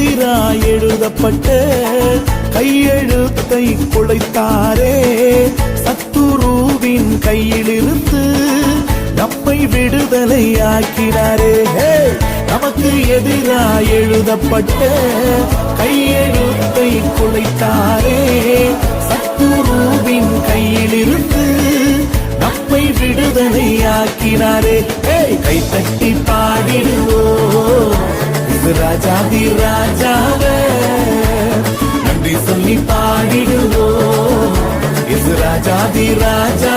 எதிராய் எழுதப்பட்ட கையெழுத்தை குலைத்தாரே. சத்துருவின் கையிலிருந்து நம்மை விடுதலையாக்கினாரே. நமக்கு எதிராய் எழுதப்பட்ட கையெழுத்தை குலைத்தாரே. சத்துருவின் கையிலிருந்து நம்மை விடுதலையாக்கினாரே. கைத்தட்டி பாடிடுவோம் ராஜாதி ராஜாவே, நன்றி சொல்லி பாடிடுவோம் ராஜாதி ராஜா.